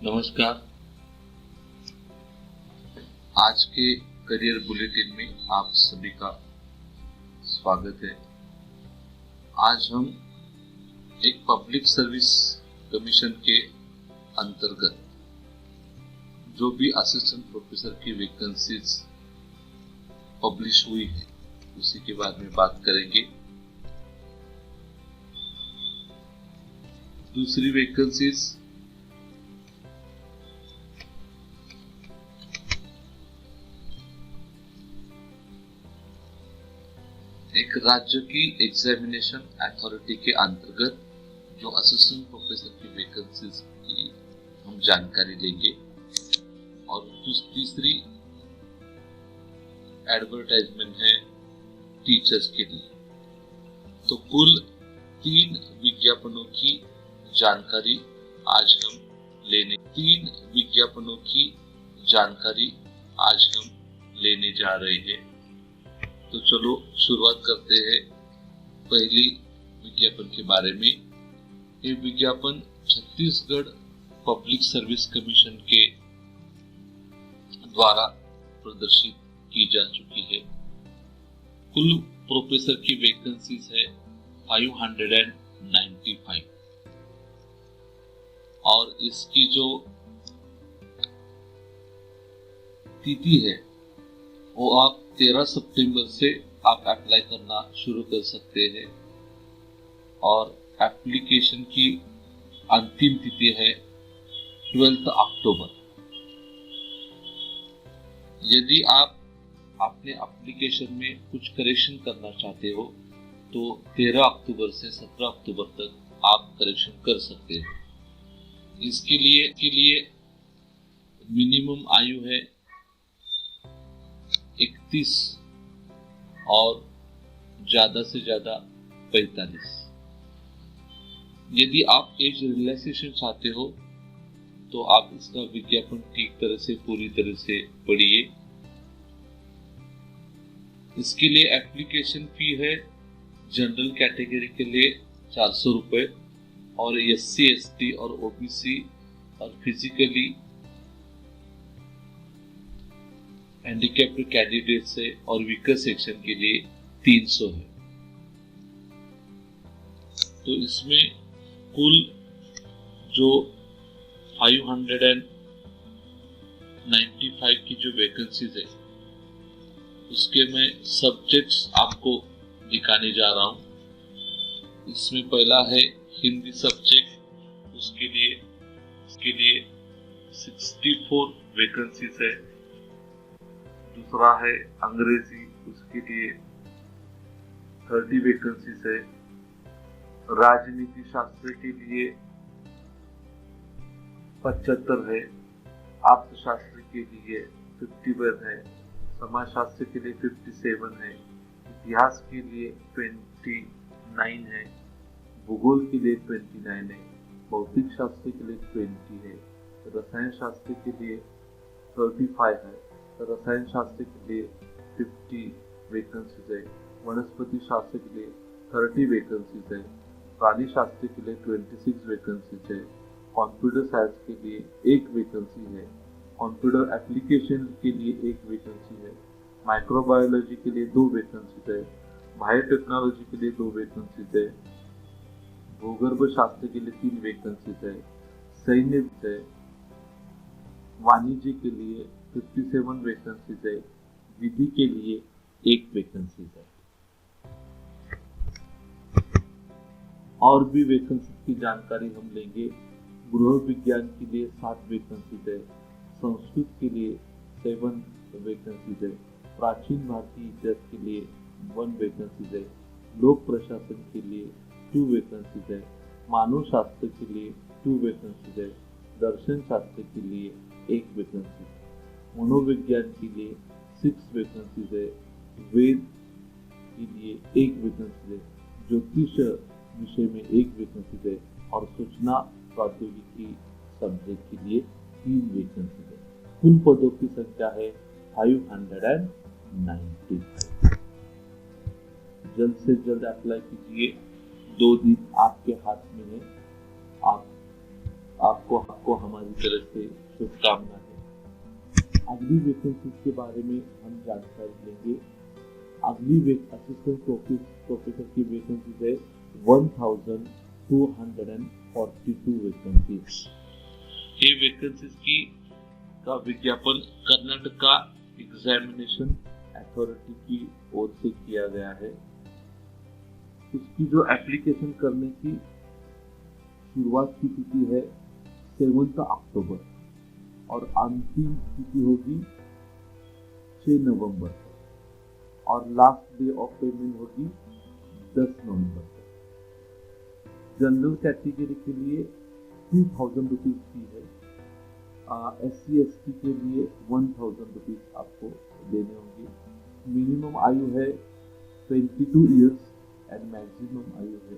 नमस्कार। आज के करियर बुलेटिन में आप सभी का स्वागत है। आज हम एक पब्लिक सर्विस कमीशन के अंतर्गत जो भी असिस्टेंट प्रोफेसर की वैकेंसीज पब्लिश हुई है उसी के बारे में बात करेंगे। दूसरी वैकेंसीज एक राज्य की एग्जामिनेशन अथॉरिटी के अंतर्गत जो असिस्टेंट प्रोफेसर की वैकेंसीज की हम जानकारी लेंगे और तीसरी एडवर्टाइजमेंट है टीचर्स के लिए। तो कुल 3 विज्ञापनों की जानकारी आज हम लेने जा रहे हैं। तो चलो शुरुआत करते हैं पहली विज्ञापन के बारे में। ये विज्ञापन छत्तीसगढ़ पब्लिक सर्विस कमीशन के द्वारा प्रदर्शित की जा चुकी है। कुल प्रोफेसर की वैकेंसीज है 595 और इसकी जो तिथि है वो आप 13 सितंबर से आप अप्लाई करना शुरू कर सकते हैं और एप्लीकेशन की अंतिम तिथि है 12 अक्टूबर। यदि आप अपने एप्लीकेशन में कुछ करेक्शन करना चाहते हो तो 13 अक्टूबर से 17 अक्टूबर तक आप करेक्शन कर सकते हैं। इसके लिए मिनिमम आयु है 31 और ज्यादा से ज्यादा 45। यदि आप एज रिलैक्सेशन चाहते हो तो आप इसका विज्ञापन ठीक तरह से पूरी तरह से पढ़िए। इसके लिए एप्लीकेशन फी है जनरल कैटेगरी के लिए 400 रुपए और SC ST और OBC और फिजिकली हैंडीकैप्ड कैंडिडेट से और वीकर सेक्शन के लिए 300 है। तो इसमें कुल जो 595 की जो वैकेंसीज है उसके मैं सब्जेक्ट्स आपको दिखाने जा रहा हूं। इसमें पहला है हिंदी सब्जेक्ट, उसके लिए 64 वैकेंसीज है। दूसरा है अंग्रेजी, उसके लिए 30 वैकेंसीज है। राजनीति शास्त्र के लिए 75 है। अर्थशास्त्र के लिए 51 है। समाज शास्त्र के लिए 57 है। इतिहास के लिए 29 है। भूगोल के लिए 29 है। भौतिक शास्त्र के लिए 20 है। रसायन शास्त्र के लिए 35 है। रसायन शास्त्र के लिए 50 वैकेंसीज है। वनस्पति शास्त्र के लिए 30 वैकेंसीज है। प्राणी शास्त्र के लिए 26 वैकेंसीज है। कंप्यूटर साइंस के लिए 1 वैकेंसी है। कंप्यूटर एप्लीकेशन के लिए 1 वैकेंसी है। माइक्रोबायोलॉजी के लिए 2 वैकेंसीज है। बायोटेक्नोलॉजी के लिए 2 वैकेंसीज है। भूगर्भ शास्त्र के लिए 3 वैकेंसीज है। सैन्य है। वाणिज्य के लिए 57 वैकेंसीज है। विधि के लिए 1 वैकेंसीज है। और भी वैकेंसी की जानकारी हम लेंगे। गृह विज्ञान के लिए 7 वैकेंसीज है। संस्कृत के लिए 7 वैकेंसीज है। प्राचीन भारतीय इतिहास के लिए 1 वैकेंसीज है। लोक प्रशासन के लिए 2 वैकेंसीज है। मानव शास्त्र के लिए 2 वैकेंसीज है। दर्शन शास्त्र के लिए 1 वैकेंसी। मनोविज्ञान के लिए 6 वैकेंसीज है। वेद के लिए 1 वैकेंसी है। ज्योतिष विषय में 1 वैकेंसी है और सूचना प्रौद्योगिकी सब्जेक्ट के लिए 3 वैकेंसी है। कुल पदों की संख्या है 595। जल्द से जल्द अप्लाई कीजिए। 2 दिन आपके हाथ में है। आप आपको हमारी तरफ से शुभकामनाएं। अगली वैकेंसी के बारे में हम जानकारी लेंगे। अगली असिस्टेंट प्रोफेसर की वैकेंसी है 1242 वैकेंसीज। ये वैकेंसीज का विज्ञापन कर्नाटका एग्जामिनेशन अथॉरिटी की ओर से किया गया है। इसकी जो एप्लीकेशन करने की शुरुआत की तिथि है 7 अक्टूबर और अंतिम तिथि होगी 6 नवंबर और लास्ट डे ऑफ पेमेंट होगी 10 नवंबर तक। जनरल कैटेगरी के लिए 2000 रुपीज फी है। SC/ST के लिए 1000 रुपीज आपको देने होंगे। मिनिमम आयु है 22 इयर्स एंड मैक्सिमम आयु है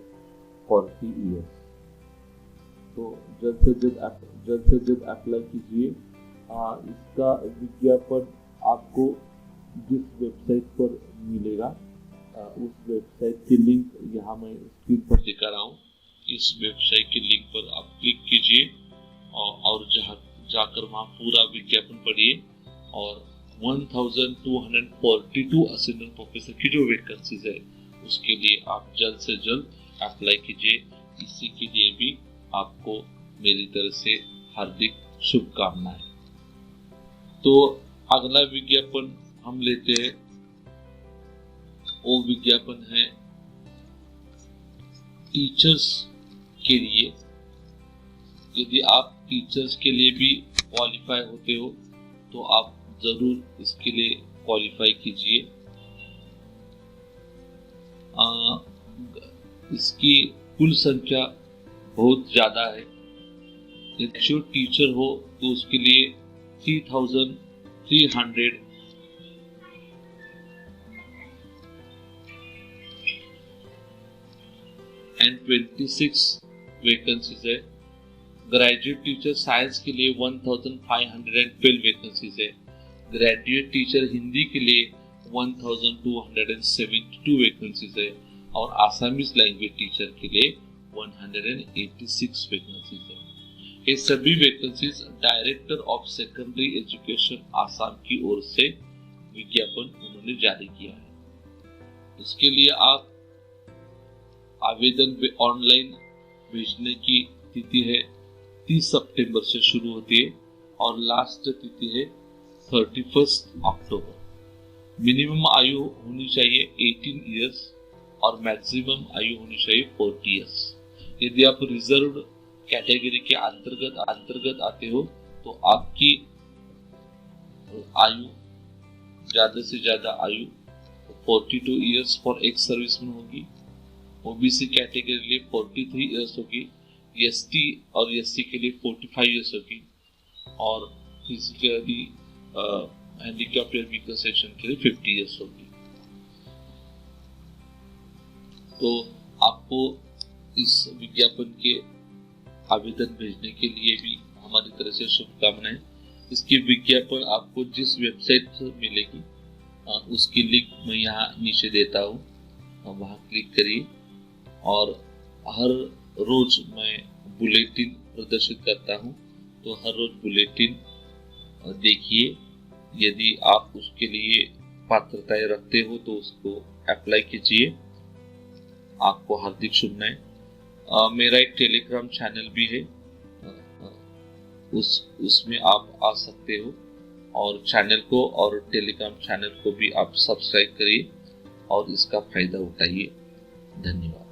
40 इयर्स। तो जल्द से जल्द अप्लाई कीजिए। इसका विज्ञापन आपको जिस वेबसाइट पर मिलेगा उस वेबसाइट की लिंक यहाँ मैं स्क्रीन पर दिखा रहा हूँ। इस वेबसाइट की लिंक पर आप क्लिक कीजिए और जाकर वहाँ पूरा विज्ञापन पढ़िए और 1242 असिस्टेंट प्रोफेसर की जो वैकेंसीज है उसके लिए आप जल्द से जल्द अप्लाई कीजिए। इसी के लिए भी आपको मेरी तरफ से हार्दिक शुभकामनाएं। तो अगला विज्ञापन हम लेते हैं। वो विज्ञापन है टीचर्स के लिए। यदि आप टीचर्स के लिए भी क्वालिफाई होते हो तो आप जरूर इसके लिए क्वालिफाई कीजिए। इसकी कुल संख्या बहुत ज्यादा है। यदि जो टीचर हो तो उसके लिए 3,326 वैकेंसीज है। ग्रेजुएट टीचर साइंस के लिए 1512 वैकेंसीज है। ग्रेजुएट टीचर हिंदी के लिए 1272 वैकेंसीज है और आसामीज लैंग्वेज टीचर के लिए 186 वैकेंसीज है। ये सभी vacancies director of secondary education Assam की ओर से विज्ञापन उन्होंने जारी किया है। इसके लिए आप आवेदन ऑनलाइन भेजने की तिथि है 30 सितंबर से शुरू होती है और लास्ट तिथि है 31 अक्टूबर। मिनिमम आयु होनी चाहिए 18 इयर्स और मैक्सिमम आयु होनी चाहिए 40 इयर्स। यदि आप रिजर्व्ड कैटेगरी के अंतर्गत आते हो तो आपकी आयु ज्यादा से ज्यादा आयु 42 इयर्स फॉर एक्स सर्विसमैन होगी। ओबीसी कैटेगरी के लिए 43 इयर्स होगी। एसटी और एससी के लिए 45 इयर्स होगी और फिजिकली हैंडीकैप्ड या वीकर सेक्शन के लिए 50 इयर्स होगी। तो आपको इस विज्ञापन के आवेदन भेजने के लिए भी हमारी तरफ से शुभकामनाएं। इसकी विज्ञापन आपको जिस वेबसाइट से मिलेगी उसकी लिंक मैं यहाँ नीचे देता हूँ, वहाँ क्लिक करिए। और हर रोज मैं बुलेटिन प्रदर्शित करता हूँ, तो हर रोज बुलेटिन देखिए। यदि आप उसके लिए पात्रताएं रखते हो तो उसको अप्लाई कीजिए। आपको हार्दिक शुभकामनाएं। मेरा एक टेलीग्राम चैनल भी है, उसमें आप आ सकते हो और चैनल को और टेलीग्राम चैनल को भी आप सब्सक्राइब करिए और इसका फायदा उठाइए। धन्यवाद।